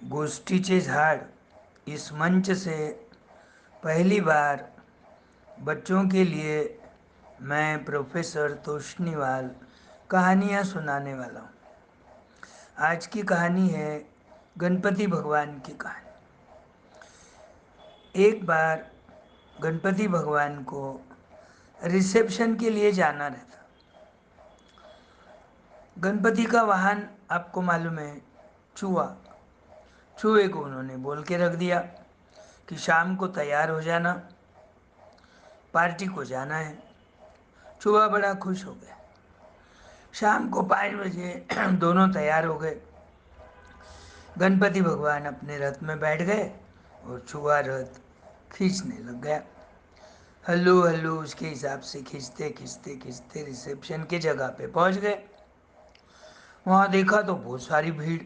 गोष्टीचे झाड इस मंच से पहली बार बच्चों के लिए मैं प्रोफेसर तोष्णीवाल कहानियाँ सुनाने वाला हूँ। आज की कहानी है गणपति भगवान की कहानी। एक बार गणपति भगवान को रिसेप्शन के लिए जाना रहता। गणपति का वाहन आपको मालूम है, चूहा। चूहे को उन्होंने बोल के रख दिया कि शाम को तैयार हो जाना, पार्टी को जाना है। चूहा बड़ा खुश हो गया। शाम को 5 बजे दोनों तैयार हो गए। गणपति भगवान अपने रथ में बैठ गए और चूहा रथ खींचने लग गया। हल्लू हल्लू उसके हिसाब से खींचते खींचते खींचते रिसेप्शन की जगह पे पहुंच गए। वहां देखा तो बहुत सारी भीड़,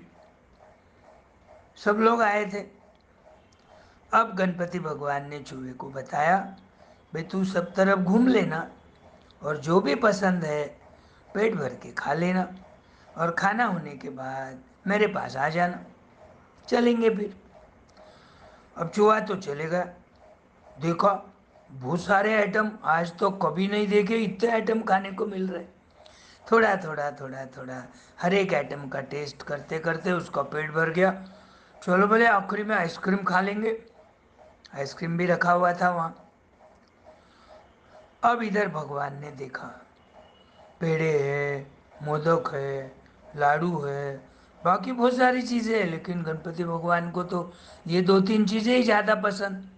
सब लोग आए थे। अब गणपति भगवान ने चूहे को बताया, भाई तू सब तरफ घूम लेना और जो भी पसंद है पेट भर के खा लेना, और खाना होने के बाद मेरे पास आ जाना, चलेंगे फिर। अब चूहा तो चलेगा। देखा बहुत सारे आइटम, आज तो कभी नहीं देखे इतने आइटम खाने को मिल रहे। थोड़ा थोड़ा थोड़ा थोड़ा हर एक आइटम का टेस्ट करते करते उसका पेट भर गया। चलो बोले आखिरी में आइसक्रीम खा लेंगे। आइसक्रीम भी रखा हुआ था वहाँ। अब इधर भगवान ने देखा, पेड़े है, मोदक है, लाडू है, बाकी बहुत सारी चीज़ें हैं, लेकिन गणपति भगवान को तो ये 2-3 चीज़ें ही ज़्यादा पसंद।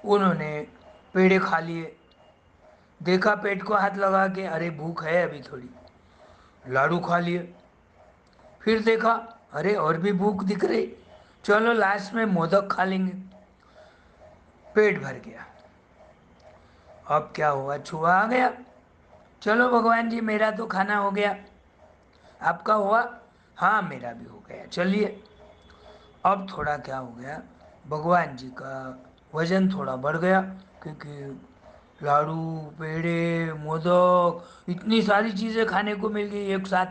उन्होंने पेड़े खा लिए। देखा पेट को हाथ लगा के, अरे भूख है अभी थोड़ी। लाडू खा लिए। फिर देखा, अरे और भी भूख दिख रही, चलो लास्ट में मोदक खा लेंगे। पेट भर गया। अब क्या हुआ, चूहा आ गया। चलो भगवान जी मेरा तो खाना हो गया, आपका हुआ? हाँ मेरा भी हो गया, चलिए। अब थोड़ा क्या हो गया, भगवान जी का वजन थोड़ा बढ़ गया, क्योंकि लाडू, पेड़े, मोदक, इतनी सारी चीज़ें खाने को मिल गई एक साथ।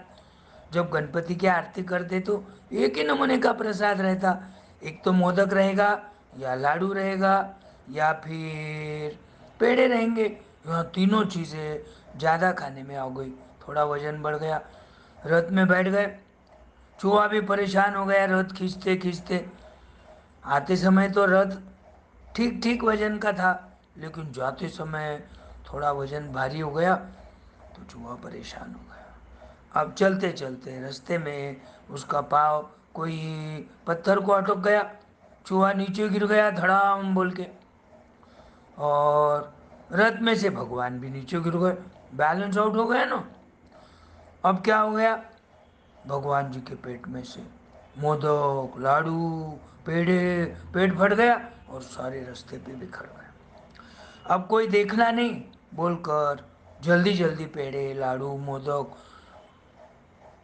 जब गणपति की आरती करते तो एक ही नमूने का प्रसाद रहता, एक तो मोदक रहेगा या लाडू रहेगा या फिर पेड़े रहेंगे। यहाँ तीनों चीज़ें ज़्यादा खाने में आ गई, थोड़ा वजन बढ़ गया। रथ में बैठ गए। चूहा भी परेशान हो गया रथ खींचते खींचते। आते समय तो रथ ठीक ठीक वजन का था, लेकिन जाते समय थोड़ा वजन भारी हो गया तो चूहा परेशान हो गया। अब चलते चलते रास्ते में उसका पाँव कोई पत्थर को अटक गया। चूहा नीचे गिर गया धड़ाम बोल के, और रथ में से भगवान भी नीचे गिर गए, बैलेंस आउट हो गया ना। अब क्या हो गया, भगवान जी के पेट में से मोदक, लाडू, पेड़े, पेट फट गया और सारे रास्ते पे बिखर गए। अब कोई देखना नहीं बोलकर जल्दी जल्दी पेड़े, लाडू, मोदक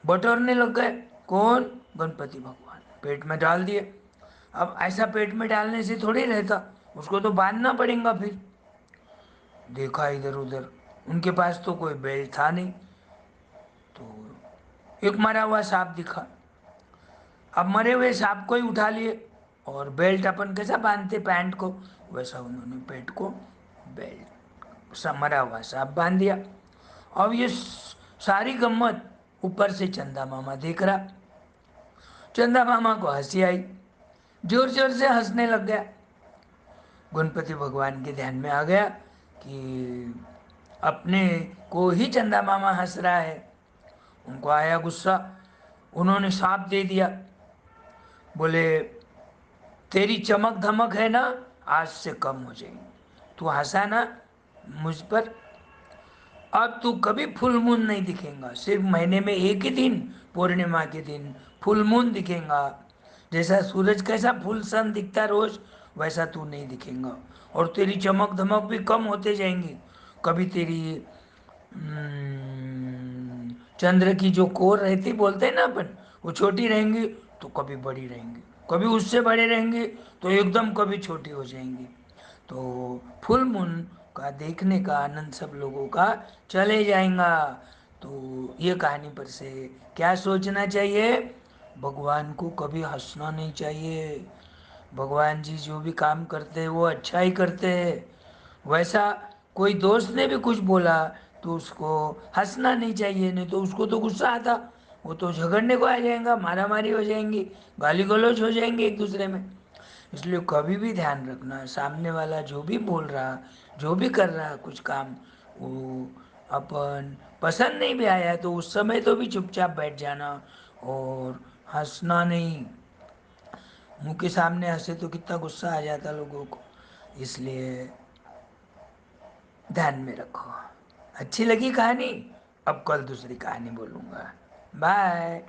बटोरने लग गए। कौन? गणपति भगवान। पेट में डाल दिए। अब ऐसा पेट में डालने से थोड़ी रहता, उसको तो बांधना पड़ेगा फिर। देखा इधर उधर, उनके पास तो कोई बेल्ट था नहीं, तो एक मरा हुआ सांप दिखा। अब मरे हुए सांप को ही उठा लिए और बेल्ट अपन कैसा बांधते पैंट को, वैसा उन्होंने पेट को बेल्ट मरा हुआ सांप बांध दिया। अब ये सारी गम्मत ऊपर से चंदा मामा देख रहा। चंदा मामा को हंसी आई, जोर जोर से हंसने लग गया। गणपति भगवान के ध्यान में आ गया कि अपने को ही चंदा मामा हंस रहा है। उनको आया गुस्सा, उन्होंने सांप दे दिया। बोले तेरी चमक धमक है ना, आज से कम हो जाएगी। तू हंसा ना मुझ पर, अब तू कभी फुल मून नहीं दिखेगा, सिर्फ महीने में एक ही दिन, पूर्णिमा के दिन फुल मून दिखेगा। जैसा सूरज कैसा फुल सन दिखता रोज, वैसा तू नहीं दिखेगा। और तेरी चमक धमक भी कम होते जाएंगी। कभी तेरी चंद्र की जो कोर रहती बोलते हैं ना अपन, वो छोटी रहेंगी तो कभी बड़ी रहेंगी, कभी उससे बड़े रहेंगे तो एकदम कभी छोटी हो जाएंगी। तो फुल मून का देखने का आनंद सब लोगों का चले जाएगा। तो ये कहानी पर से क्या सोचना चाहिए? भगवान को कभी हंसना नहीं चाहिए। भगवान जी जो भी काम करते हैं वो अच्छा ही करते हैं। वैसा कोई दोस्त ने भी कुछ बोला तो उसको हंसना नहीं चाहिए, नहीं तो उसको तो गुस्सा आता, वो तो झगड़ने को आ जाएगा, मारा मारी हो जाएंगी, गाली गलौज हो जाएंगे एक दूसरे में। इसलिए कभी भी ध्यान रखना, सामने वाला जो भी बोल रहा, जो भी कर रहा कुछ काम, वो अपन पसंद नहीं भी आया तो उस समय तो भी चुपचाप बैठ जाना और हंसना नहीं। मुंह के सामने हंसे तो कितना गुस्सा आ जाता लोगों को। इसलिए ध्यान में रखो। अच्छी लगी कहानी? अब कल दूसरी कहानी बोलूंगा। बाय।